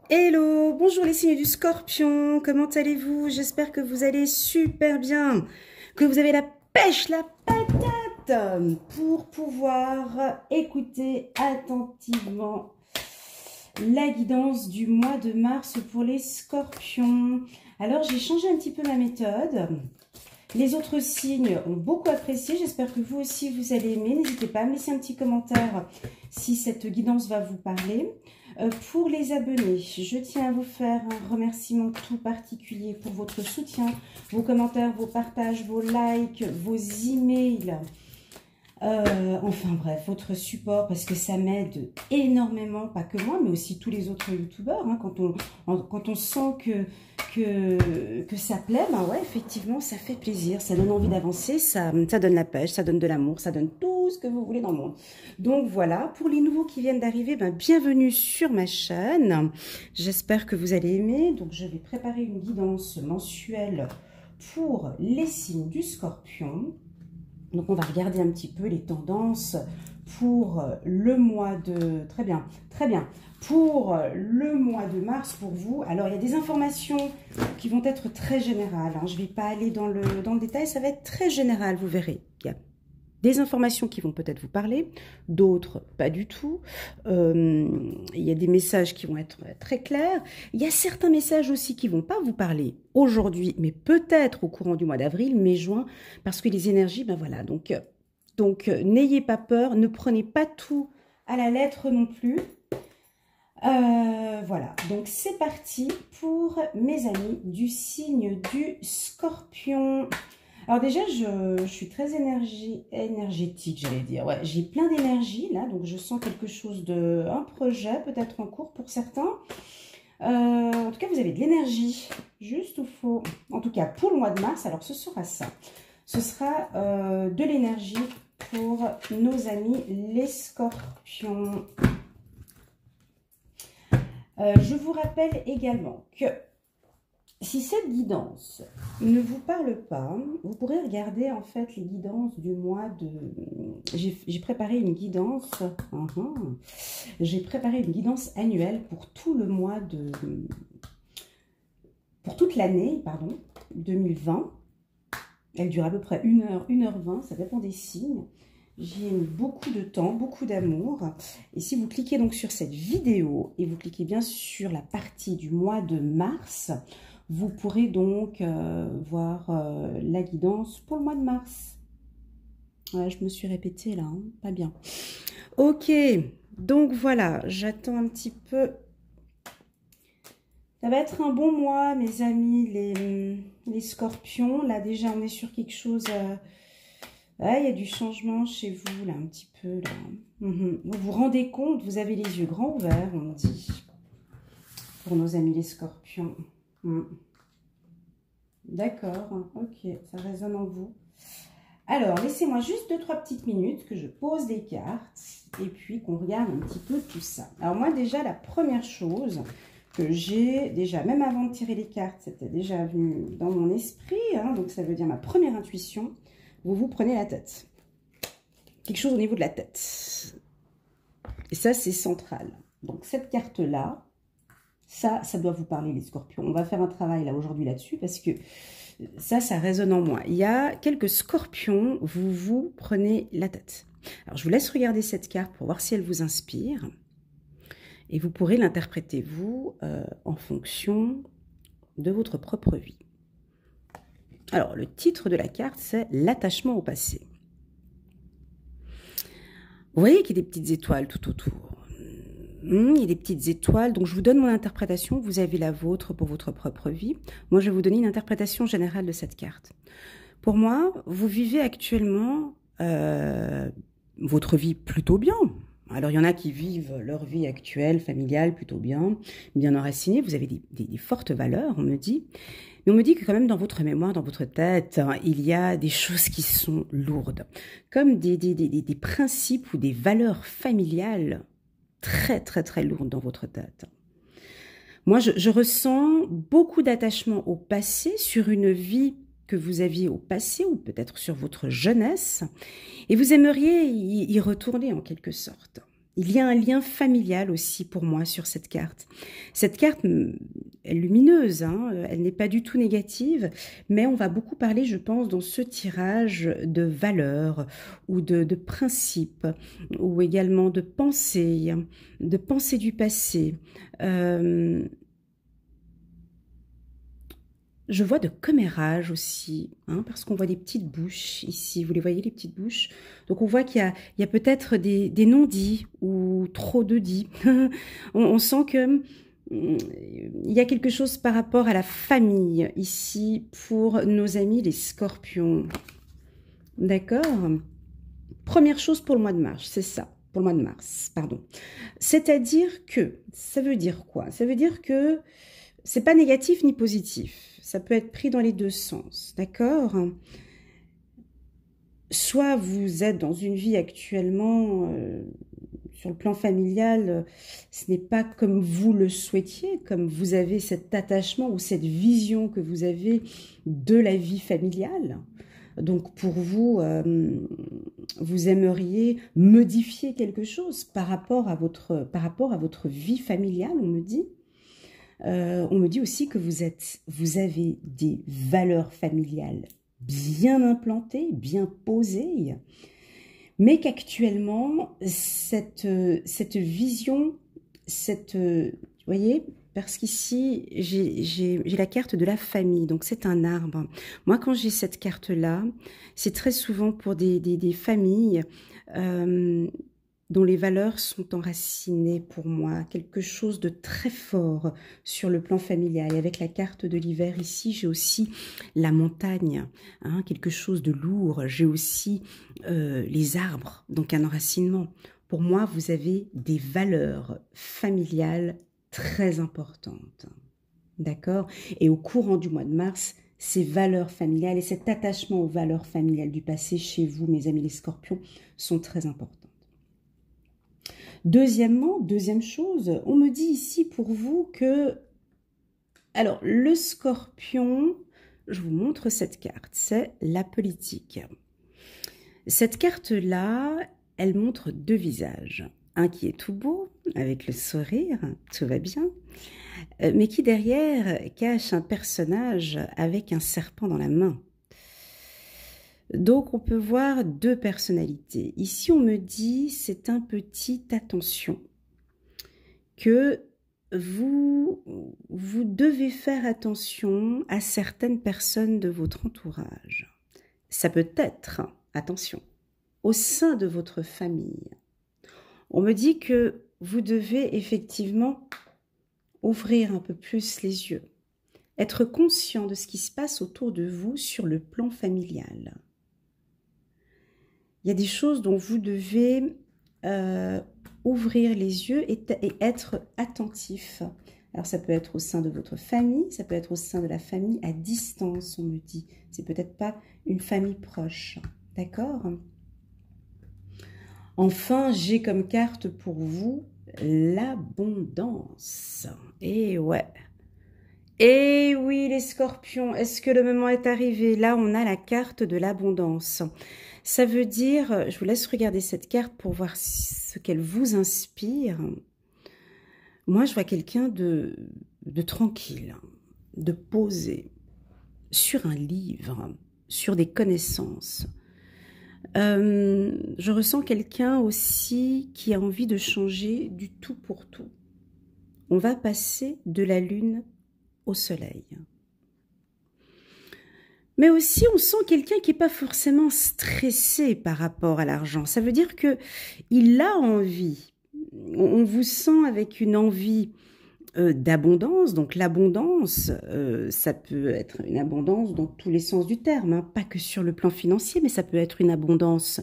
Hello, bonjour les signes du Scorpion, comment allez-vous? J'espère que vous allez super bien, que vous avez la pêche, la patate pour pouvoir écouter attentivement la guidance du mois de mars pour les Scorpions. Alors j'ai changé un petit peu ma méthode. Les autres signes ont beaucoup apprécié. J'espère que vous aussi vous allez aimer. N'hésitez pas à me laisser un petit commentaire si cette guidance va vous parler. Pour les abonnés, je tiens à vous faire un remerciement tout particulier pour votre soutien, vos commentaires, vos partages, vos likes, vos emails. Enfin bref, votre support, parce que ça m'aide énormément, pas que moi, mais aussi tous les autres youtubeurs. Hein, quand on sent que ça plaît, ben ouais, effectivement, ça fait plaisir, ça donne envie d'avancer, ça donne la pêche, ça donne de l'amour, ça donne tout ce que vous voulez dans le monde. Donc voilà, pour les nouveaux qui viennent d'arriver, ben, bienvenue sur ma chaîne. J'espère que vous allez aimer. Donc je vais préparer une guidance mensuelle pour les signes du Scorpion. Donc, on va regarder un petit peu les tendances pour le mois de... Très bien, très bien. Pour le mois de mars, pour vous. Alors, il y a des informations qui vont être très générales. Hein. Je ne vais pas aller dans le détail, ça va être très général, vous verrez. Il y a des informations qui vont peut-être vous parler, d'autres pas du tout. Il y a des messages qui vont être très clairs. Il y a certains messages aussi qui vont pas vous parler aujourd'hui, mais peut-être au courant du mois d'avril, mai, juin, parce que les énergies, ben voilà. Donc n'ayez pas peur, ne prenez pas tout à la lettre non plus. Voilà, donc c'est parti pour mes amis du signe du Scorpion. Alors déjà, je suis très énergétique, j'allais dire. Ouais, j'ai plein d'énergie là, donc je sens quelque chose un projet peut-être en cours pour certains. En tout cas, vous avez de l'énergie, juste ou faux. En tout cas, pour le mois de mars, alors ce sera ça. Ce sera de l'énergie pour nos amis les Scorpions. Je vous rappelle également que si cette guidance ne vous parle pas, vous pourrez regarder en fait les guidances du mois de... J'ai préparé une guidance, j'ai préparé une guidance annuelle pour tout le mois de... Pour toute l'année, pardon, 2020. Elle dure à peu près 1 heure 20, ça dépend des signes. J'y ai mis beaucoup de temps, beaucoup d'amour. Et si vous cliquez donc sur cette vidéo et vous cliquez bien sur la partie du mois de mars, vous pourrez donc voir la guidance pour le mois de mars. Ouais, je me suis répétée là, hein, pas bien. Ok, donc voilà, j'attends un petit peu. Ça va être un bon mois, mes amis, les Scorpions. Là, déjà, on est sur quelque chose... il y a du changement chez vous, là, un petit peu. Là. Vous vous rendez compte, vous avez les yeux grands ouverts, on dit, pour nos amis les Scorpions. D'accord, ok, ça résonne en vous. Alors, laissez-moi juste 2-3 petites minutes que je pose des cartes et puis qu'on regarde un petit peu tout ça. Alors moi, déjà, la première chose que j'ai, déjà, même avant de tirer les cartes, c'était déjà venu dans mon esprit, hein, donc ça veut dire ma première intuition, vous vous prenez la tête. Quelque chose au niveau de la tête. Et ça, c'est central. Donc, cette carte-là, ça doit vous parler, les Scorpions. On va faire un travail là aujourd'hui là-dessus parce que ça résonne en moi. Il y a quelques Scorpions, vous vous prenez la tête. Alors, je vous laisse regarder cette carte pour voir si elle vous inspire. Et vous pourrez l'interpréter, vous, en fonction de votre propre vie. Alors, le titre de la carte, c'est « L'attachement au passé ». Vous voyez qu'il y a des petites étoiles tout autour. Il y a des petites étoiles, donc je vous donne mon interprétation, vous avez la vôtre pour votre propre vie. Moi, je vais vous donner une interprétation générale de cette carte. Pour moi, vous vivez actuellement votre vie plutôt bien. Alors, il y en a qui vivent leur vie actuelle, familiale, plutôt bien enracinée. Vous avez des fortes valeurs, on me dit. Mais on me dit que quand même dans votre mémoire, dans votre tête, hein, il y a des choses qui sont lourdes. Comme des principes ou des valeurs familiales très, très, très lourdes dans votre tête. Moi, je ressens beaucoup d'attachement au passé, sur une vie que vous aviez au passé ou peut-être sur votre jeunesse. Et vous aimeriez y retourner en quelque sorte. il y a un lien familial aussi pour moi sur cette carte. Cette carte est lumineuse, hein, elle n'est pas du tout négative, mais on va beaucoup parler, je pense, dans ce tirage de valeurs ou de principes, ou également de pensées du passé. Je vois de commérage aussi, hein, parce qu'on voit des petites bouches ici. Vous les voyez, les petites bouches? Donc on voit qu'il y a peut-être des non-dits ou trop de dits. On sent que il y a quelque chose par rapport à la famille ici pour nos amis les scorpions. D'accord? Première chose pour le mois de mars, c'est ça. Pour le mois de mars, pardon. C'est-à-dire que, ça veut dire quoi? Ça veut dire que c'est pas négatif ni positif. Ça peut être pris dans les deux sens, d'accord? Soit vous êtes dans une vie actuellement, sur le plan familial, ce n'est pas comme vous le souhaitiez, comme vous avez cet attachement ou cette vision que vous avez de la vie familiale. Donc pour vous, vous aimeriez modifier quelque chose par rapport à votre vie familiale, on me dit. On me dit aussi que vous avez des valeurs familiales bien implantées, bien posées, mais qu'actuellement, cette vision, vous voyez, parce qu'ici, j'ai la carte de la famille, donc c'est un arbre. Moi, quand j'ai cette carte-là, c'est très souvent pour des familles dont les valeurs sont enracinées pour moi, quelque chose de très fort sur le plan familial. Et avec la carte de l'hiver ici, j'ai aussi la montagne, hein, quelque chose de lourd. J'ai aussi les arbres, donc un enracinement. Pour moi, vous avez des valeurs familiales très importantes. D'accord? Et au courant du mois de mars, ces valeurs familiales et cet attachement aux valeurs familiales du passé chez vous, mes amis les scorpions, sont très importantes. Deuxièmement, deuxième chose, on me dit ici pour vous que, alors le scorpion, je vous montre cette carte, c'est la politique. Cette carte-là, elle montre deux visages. Un qui est tout beau, avec le sourire, tout va bien, mais qui derrière cache un personnage avec un serpent dans la main. Donc, on peut voir deux personnalités. Ici, on me dit, c'est un petit attention, que vous devez faire attention à certaines personnes de votre entourage. Ça peut être, attention, au sein de votre famille. On me dit que vous devez effectivement ouvrir un peu plus les yeux, être conscient de ce qui se passe autour de vous sur le plan familial. Il y a des choses dont vous devez ouvrir les yeux et être attentif. Alors ça peut être au sein de votre famille, ça peut être au sein de la famille à distance, on me dit. C'est peut-être pas une famille proche, d'accord? Enfin, j'ai comme carte pour vous l'abondance. Et ouais. Et oui, les scorpions, est-ce que le moment est arrivé? Là, on a la carte de l'abondance. Ça veut dire, je vous laisse regarder cette carte pour voir ce qu'elle vous inspire. Moi, je vois quelqu'un de tranquille, de posé, sur un livre, sur des connaissances. Je ressens quelqu'un aussi qui a envie de changer du tout pour tout. On va passer de la lune au soleil. Mais aussi, on sent quelqu'un qui n'est pas forcément stressé par rapport à l'argent. Ça veut dire qu'il a envie. On vous sent avec une envie d'abondance. Donc l'abondance, ça peut être une abondance dans tous les sens du terme, hein. Pas que sur le plan financier, mais ça peut être une abondance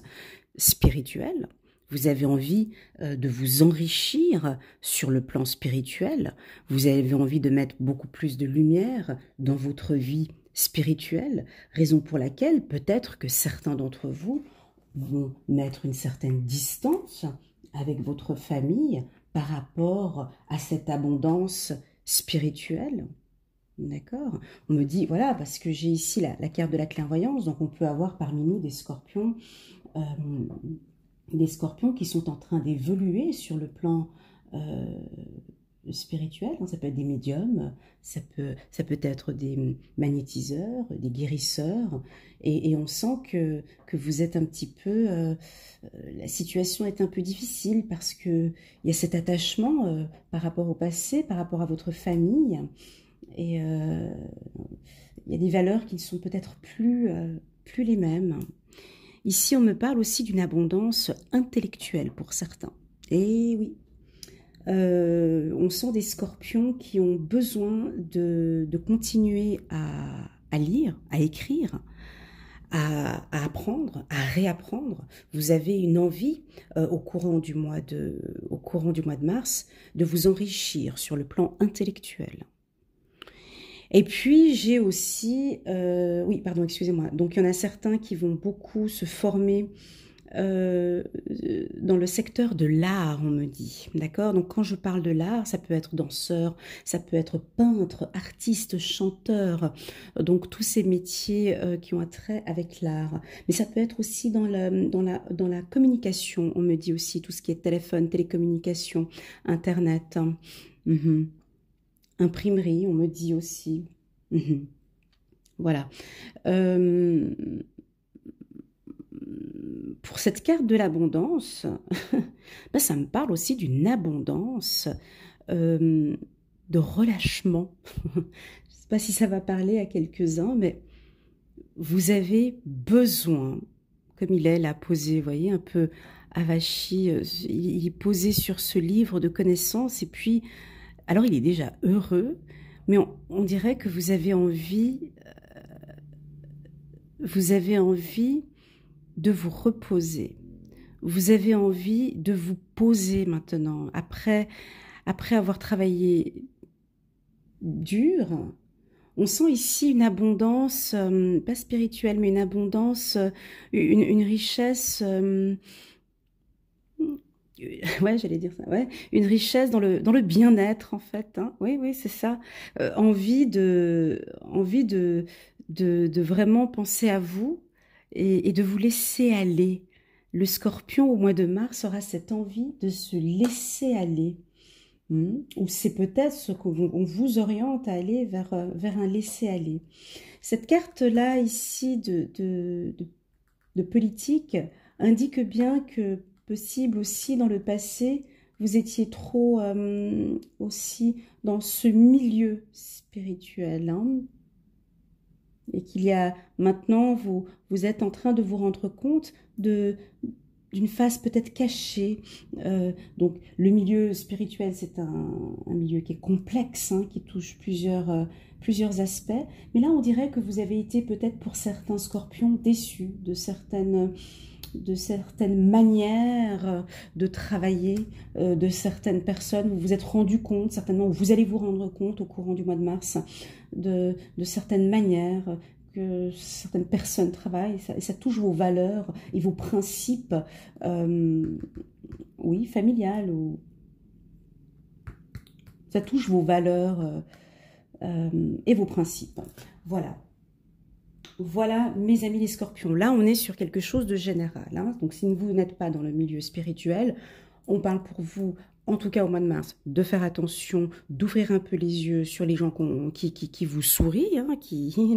spirituelle. Vous avez envie de vous enrichir sur le plan spirituel. Vous avez envie de mettre beaucoup plus de lumière dans votre vie spirituelle, raison pour laquelle peut-être que certains d'entre vous vont mettre une certaine distance avec votre famille par rapport à cette abondance spirituelle. D'accord? On me dit, voilà, parce que j'ai ici la carte de la clairvoyance, donc on peut avoir parmi nous des scorpions des scorpions qui sont en train d'évoluer sur le plan spirituel, hein. Ça peut être des médiums, ça peut être des magnétiseurs, des guérisseurs, et on sent que vous êtes un petit peu, la situation est un peu difficile parce que il y a cet attachement par rapport au passé, par rapport à votre famille, et il y a des valeurs qui ne sont peut-être plus les mêmes. Ici, on me parle aussi d'une abondance intellectuelle pour certains. Et oui, on sent des scorpions qui ont besoin de continuer à lire, à écrire, à apprendre, à réapprendre. Vous avez une envie au courant du mois de mars de vous enrichir sur le plan intellectuel. Et puis, j'ai aussi... oui, pardon, excusez-moi. Donc, il y en a certains qui vont beaucoup se former dans le secteur de l'art, on me dit. D'accord? Donc, quand je parle de l'art, ça peut être danseur, ça peut être peintre, artiste, chanteur. Donc, tous ces métiers qui ont un trait avec l'art. Mais ça peut être aussi dans la communication. On me dit aussi tout ce qui est téléphone, télécommunication, Internet. Imprimerie, on me dit aussi. Voilà. Pour cette carte de l'abondance, ben ça me parle aussi d'une abondance de relâchement. Je ne sais pas si ça va parler à quelques-uns, mais vous avez besoin, comme il est là posé, vous voyez, un peu avachi, il est posé sur ce livre de connaissances, et puis, alors il est déjà heureux, mais on dirait que vous avez envie de vous reposer. Vous avez envie de vous poser maintenant. Après avoir travaillé dur, on sent ici une abondance, pas spirituelle, mais une abondance, une richesse... ouais, j'allais dire ça, ouais, une richesse dans le bien-être en fait, hein. Oui, oui, c'est ça. Envie de vraiment penser à vous et de vous laisser aller. Le Scorpion au mois de mars aura cette envie de se laisser aller. Ou c'est peut-être ce qu'on vous oriente à aller vers un laisser-aller. Cette carte-là ici de politique indique bien que possible aussi dans le passé, vous étiez trop aussi dans ce milieu spirituel, hein, et qu'il y a maintenant, vous êtes en train de vous rendre compte d'une face peut-être cachée. Donc le milieu spirituel, c'est un milieu qui est complexe, hein, qui touche plusieurs aspects, mais là on dirait que vous avez été peut-être pour certains scorpions déçus de certaines manières de travailler, de certaines personnes. Vous vous êtes rendu compte, certainement, ou vous allez vous rendre compte au courant du mois de mars, de certaines manières que certaines personnes travaillent, et ça touche vos valeurs et vos principes, oui, familiales, ou ça touche vos valeurs et vos principes. Voilà. Voilà, mes amis les scorpions, là on est sur quelque chose de général, hein. Donc si vous n'êtes pas dans le milieu spirituel, on parle pour vous, en tout cas au mois de mars, de faire attention, d'ouvrir un peu les yeux sur les gens qui vous sourient, hein,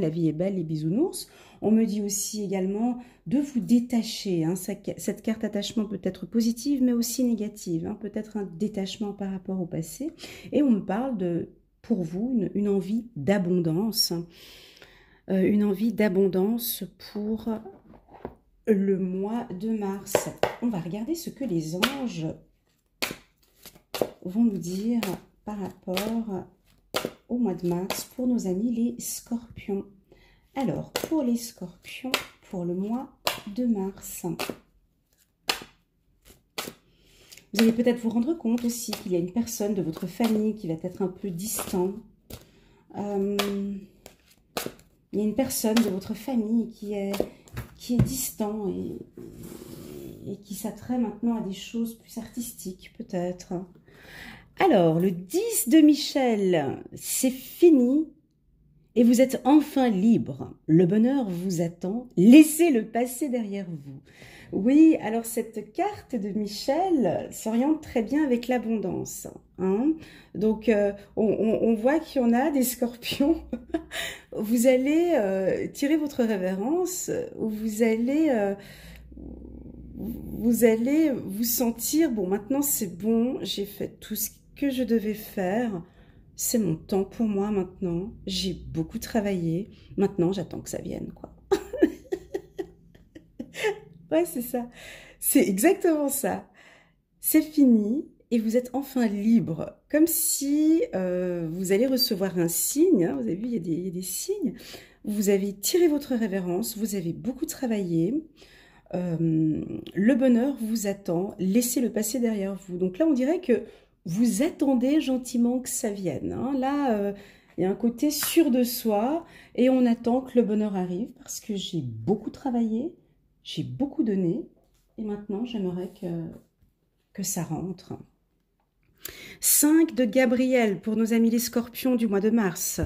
la vie est belle, les bisounours. On me dit aussi également de vous détacher, hein. Cette carte attachement peut être positive mais aussi négative, hein, peut-être un détachement par rapport au passé. Et on me parle pour vous, une envie d'abondance. Une envie d'abondance pour le mois de mars. On va regarder ce que les anges vont nous dire par rapport au mois de mars pour nos amis les scorpions. Alors, pour les scorpions, pour le mois de mars, vous allez peut-être vous rendre compte aussi qu'il y a une personne de votre famille qui va être un peu distant. Il y a une personne de votre famille qui est distant et qui s'attrait maintenant à des choses plus artistiques, peut-être. Alors, le 10 de Michel, c'est fini et vous êtes enfin libre. Le bonheur vous attend. Laissez le passé derrière vous. Oui, alors cette carte de Michel s'oriente très bien avec l'abondance, hein. Donc, on voit qu'il y en a des scorpions. Vous allez tirer votre révérence, vous allez vous sentir, bon, maintenant c'est bon, j'ai fait tout ce que je devais faire. C'est mon temps pour moi maintenant. J'ai beaucoup travaillé. Maintenant, j'attends que ça vienne, quoi. Ouais, c'est ça. C'est exactement ça. C'est fini et vous êtes enfin libre. Comme si vous allez recevoir un signe, hein. Vous avez vu, il y a des signes. Vous avez tiré votre révérence, vous avez beaucoup travaillé. Le bonheur vous attend. Laissez-le passer derrière vous. Donc là, on dirait que vous attendez gentiment que ça vienne, hein. Là, il y a un côté sûr de soi et on attend que le bonheur arrive parce que j'ai beaucoup travaillé, j'ai beaucoup donné et maintenant, j'aimerais que ça rentre. 5 de Gabriel pour nos amis les scorpions du mois de mars.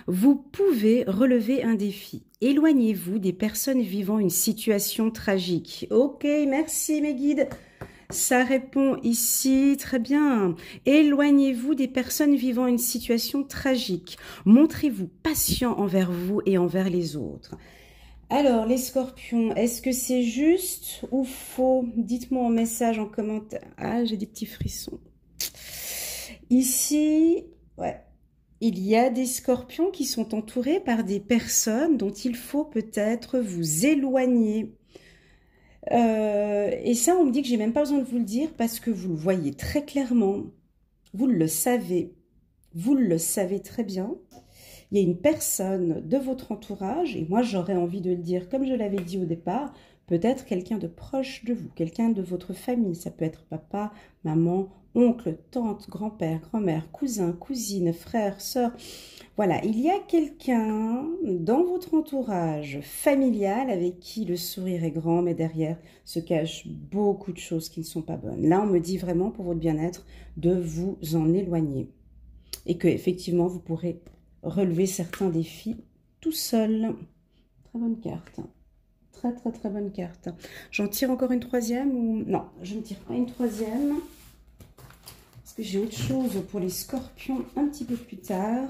Vous pouvez relever un défi. Éloignez-vous des personnes vivant une situation tragique. Ok, merci mes guides. Ça répond ici, très bien. Éloignez-vous des personnes vivant une situation tragique. Montrez-vous patient envers vous et envers les autres. Alors, les scorpions, est-ce que c'est juste ou faux? Dites-moi en message, en commentaire. Ah, j'ai des petits frissons. Ici, ouais, il y a des scorpions qui sont entourés par des personnes dont il faut peut-être vous éloigner. Et ça, on me dit que j'ai même pas besoin de vous le dire parce que vous le voyez très clairement. Vous le savez très bien. Il y a une personne de votre entourage, et moi j'aurais envie de le dire comme je l'avais dit au départ, peut-être quelqu'un de proche de vous, quelqu'un de votre famille. Ça peut être papa, maman, oncle, tante, grand-père, grand-mère, cousin, cousine, frère, sœur. Voilà, il y a quelqu'un dans votre entourage familial avec qui le sourire est grand, mais derrière se cachent beaucoup de choses qui ne sont pas bonnes. Là, on me dit vraiment pour votre bien-être de vous en éloigner et que effectivement vous pourrez relever certains défis tout seul. Très bonne carte. Très, très, très bonne carte. J'en tire encore une troisième ou... Non, je ne tire pas une troisième. Parce que j'ai autre chose pour les scorpions un petit peu plus tard.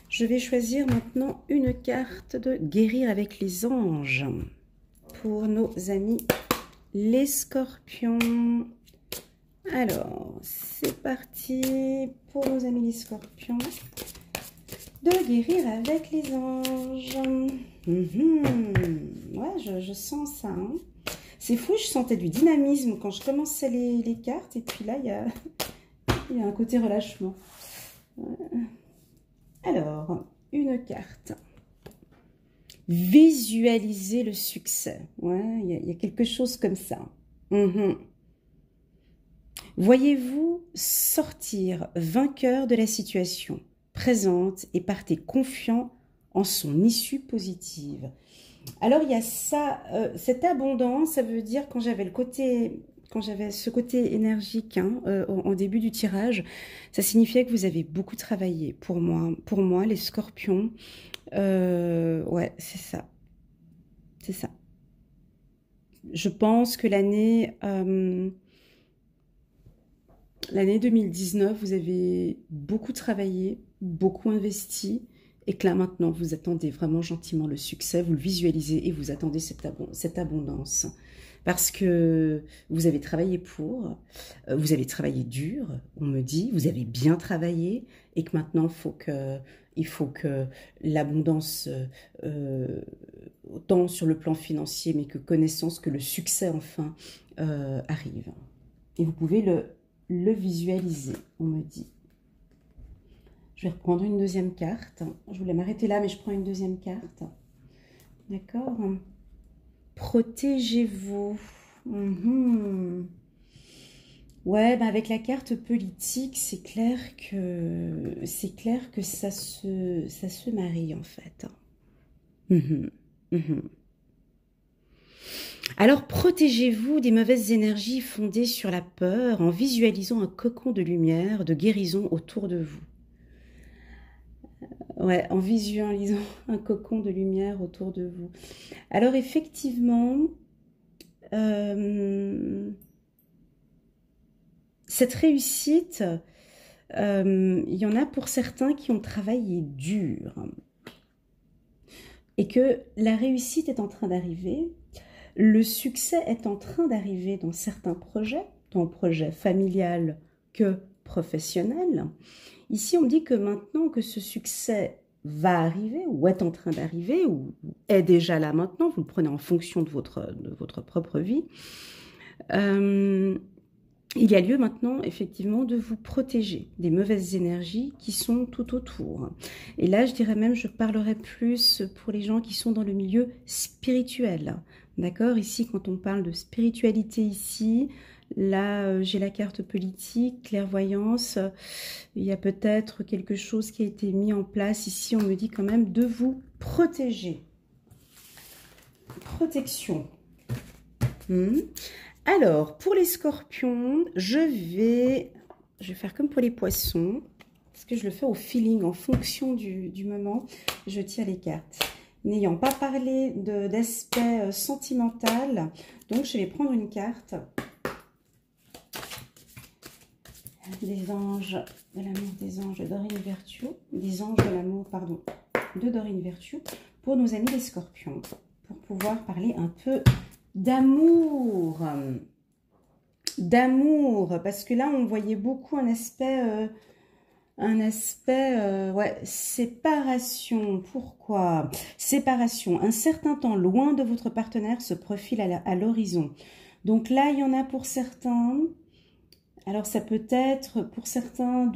Je vais choisir maintenant une carte de guérir avec les anges. Pour nos amis les scorpions. Alors, c'est parti pour nos amis les scorpions. De guérir avec les anges. Ouais, je sens ça, hein. C'est fou, je sentais du dynamisme quand je commençais les cartes. Et puis là, il y a un côté relâchement. Alors, une carte. Visualiser le succès. Ouais, il y a quelque chose comme ça. Voyez-vous sortir vainqueur de la situation présente et partez confiant en son issue positive. Alors il y a ça, cette abondance, ça veut dire quand j'avais ce côté énergique, hein, en début du tirage, ça signifiait que vous avez beaucoup travaillé pour moi les scorpions. Ouais, c'est ça. C'est ça. Je pense que l'année 2019, vous avez beaucoup travaillé, beaucoup investi, et que là maintenant, vous attendez vraiment gentiment le succès, vous le visualisez et vous attendez cette abondance. Parce que vous avez travaillé vous avez travaillé dur, on me dit, vous avez bien travaillé, et que maintenant, il faut que l'abondance, autant sur le plan financier, mais que connaissance, que le succès enfin arrive. Et vous pouvez le visualiser, on me dit. Je vais reprendre une deuxième carte. Je voulais m'arrêter là, mais je prends une deuxième carte. D'accord. Protégez-vous. Ouais, bah avec la carte politique, c'est clair que ça se marie en fait. Alors protégez-vous des mauvaises énergies fondées sur la peur en visualisant un cocon de lumière, de guérison autour de vous. Ouais, en visualisant un cocon de lumière autour de vous. Alors effectivement, cette réussite, il y en a pour certains qui ont travaillé dur et que la réussite est en train d'arriver, le succès est en train d'arriver dans certains projets, tant projet familial que professionnel. Ici, on me dit que maintenant que ce succès va arriver, ou est en train d'arriver, ou est déjà là maintenant, vous le prenez en fonction de votre propre vie, il y a lieu maintenant, effectivement, de vous protéger des mauvaises énergies qui sont tout autour. Et là, je dirais même, je parlerai plus pour les gens qui sont dans le milieu spirituel. D'accord? Ici, quand on parle de spiritualité ici, là, j'ai la carte politique, clairvoyance. Il y a peut-être quelque chose qui a été mis en place. Ici, on me dit quand même de vous protéger. Protection. Alors, pour les scorpions, je vais faire comme pour les poissons, parce que je le fais au feeling, en fonction du moment, je tire les cartes. N'ayant pas parlé d'aspect sentimental, donc je vais prendre une carte des anges de l'amour, des anges de Dorine Virtue, des anges de l'amour, pardon, de Dorine Virtue, pour nos amis les scorpions, pour pouvoir parler un peu d'amour, parce que là on voyait beaucoup un aspect ouais, séparation. Pourquoi? Séparation, un certain temps loin de votre partenaire se profile à l'horizon. Donc là il y en a pour certains, alors ça peut être pour certains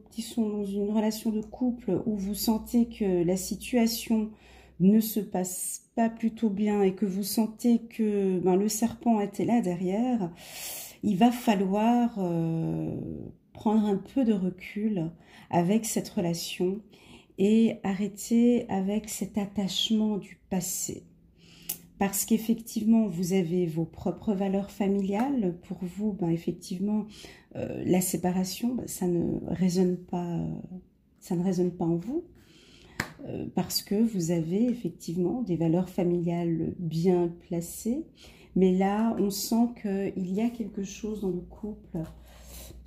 qui sont dans une relation de couple où vous sentez que la situation ne se passe pas plutôt bien et que vous sentez que le serpent était là derrière, il va falloir prendre un peu de recul avec cette relation et arrêter avec cet attachement du passé. Parce qu'effectivement, vous avez vos propres valeurs familiales. Pour vous, effectivement, la séparation, ça ne résonne pas en vous. Parce que vous avez effectivement des valeurs familiales bien placées. Mais là, on sent qu'il y a quelque chose dans le couple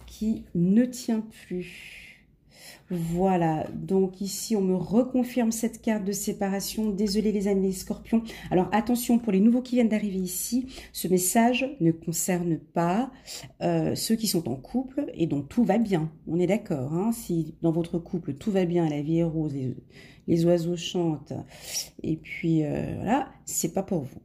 qui ne tient plus. Voilà, donc ici on me reconfirme cette carte de séparation. Désolé les amis les scorpions. Alors attention pour les nouveaux qui viennent d'arriver ici, ce message ne concerne pas ceux qui sont en couple et dont tout va bien. On est d'accord, hein, si dans votre couple tout va bien, la vie est rose, les oiseaux chantent, et puis voilà, c'est pas pour vous.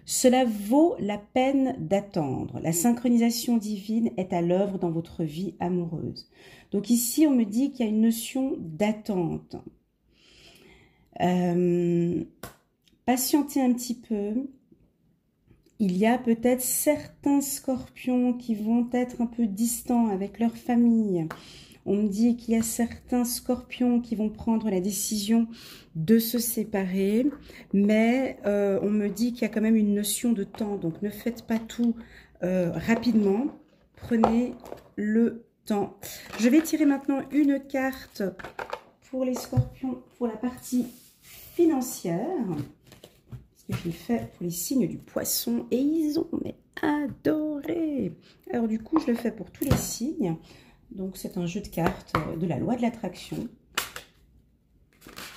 Cela vaut la peine d'attendre. La synchronisation divine est à l'œuvre dans votre vie amoureuse. Donc ici, on me dit qu'il y a une notion d'attente. Patientez un petit peu. Il y a peut-être certains scorpions qui vont être un peu distants avec leur famille. On me dit qu'il y a certains scorpions qui vont prendre la décision de se séparer, mais on me dit qu'il y a quand même une notion de temps, donc ne faites pas tout rapidement, prenez le temps. Je vais tirer maintenant une carte pour les scorpions, pour la partie financière, parce que je l'ai fait pour les signes du poisson, et ils ont adoré. Alors du coup, je le fais pour tous les signes. Donc, c'est un jeu de cartes de la loi de l'attraction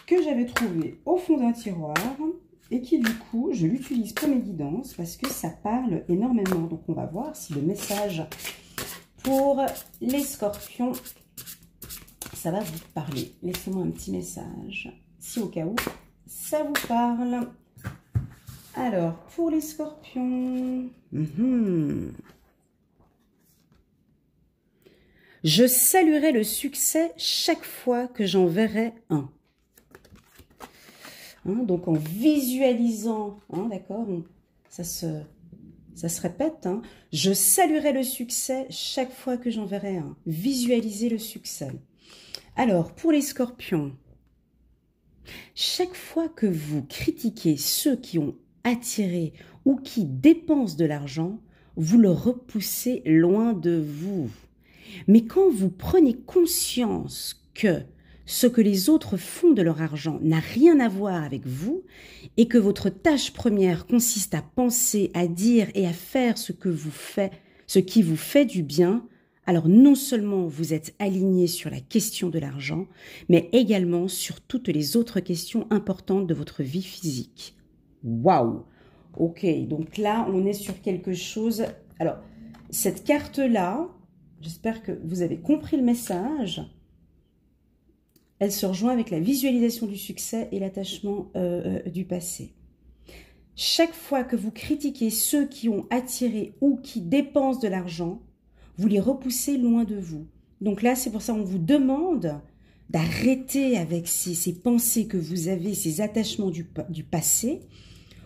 que j'avais trouvé au fond d'un tiroir et qui, du coup, je l'utilise pour mes guidances parce que ça parle énormément. Donc, on va voir si le message pour les scorpions, ça va vous parler. Laissez-moi un petit message, si au cas où ça vous parle. Alors, pour les scorpions... Je saluerai le succès chaque fois que j'en verrai un. Hein, donc en visualisant, hein, d'accord, ça se répète. Hein, je saluerai le succès chaque fois que j'en verrai un. Visualisez le succès. Alors, pour les scorpions, chaque fois que vous critiquez ceux qui ont attiré ou qui dépensent de l'argent, vous le repoussez loin de vous. Mais quand vous prenez conscience que ce que les autres font de leur argent n'a rien à voir avec vous et que votre tâche première consiste à penser, à dire et à faire ce qui vous fait du bien, alors non seulement vous êtes aligné sur la question de l'argent, mais également sur toutes les autres questions importantes de votre vie physique. Waouh! Ok, donc là, on est sur quelque chose... Alors, cette carte-là, j'espère que vous avez compris le message. Elle se rejoint avec la visualisation du succès et l'attachement du passé. Chaque fois que vous critiquez ceux qui ont attiré ou qui dépensent de l'argent, vous les repoussez loin de vous. Donc là, c'est pour ça qu'on vous demande d'arrêter avec ces pensées que vous avez, ces attachements du passé,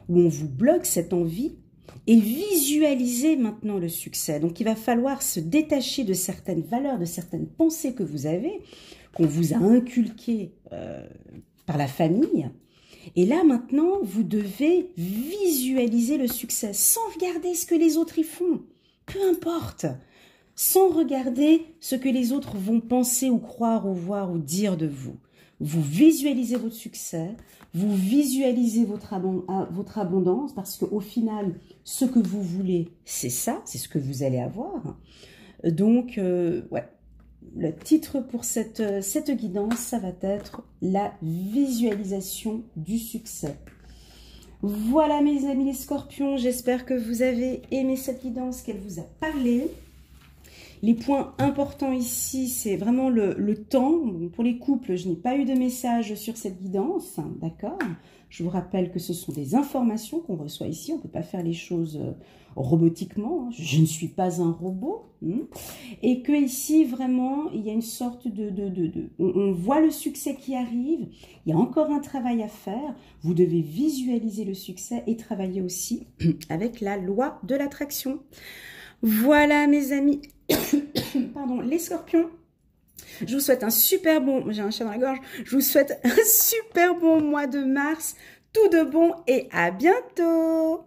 où on vous bloque cette envie, et visualiser maintenant le succès. Donc il va falloir se détacher de certaines valeurs, de certaines pensées que vous avez, qu'on vous a inculquées par la famille. Et là maintenant, vous devez visualiser le succès, sans regarder ce que les autres y font, peu importe, sans regarder ce que les autres vont penser ou croire ou voir ou dire de vous. Vous visualisez votre succès, vous visualisez votre abondance, parce qu'au final, ce que vous voulez, c'est ça, c'est ce que vous allez avoir. Donc, ouais, le titre pour cette guidance, ça va être la visualisation du succès. Voilà mes amis les scorpions, j'espère que vous avez aimé cette guidance, qu'elle vous a parlé. Les points importants ici, c'est vraiment le temps. Pour les couples, je n'ai pas eu de message sur cette guidance, d'accord? Je vous rappelle que ce sont des informations qu'on reçoit ici. On ne peut pas faire les choses robotiquement. Je ne suis pas un robot. Et que ici, vraiment, il y a une sorte on voit le succès qui arrive. Il y a encore un travail à faire. Vous devez visualiser le succès et travailler aussi avec la loi de l'attraction. Voilà mes amis, pardon, les scorpions, je vous souhaite un super bon, j'ai un chat dans la gorge, je vous souhaite un super bon mois de mars, tout de bon et à bientôt.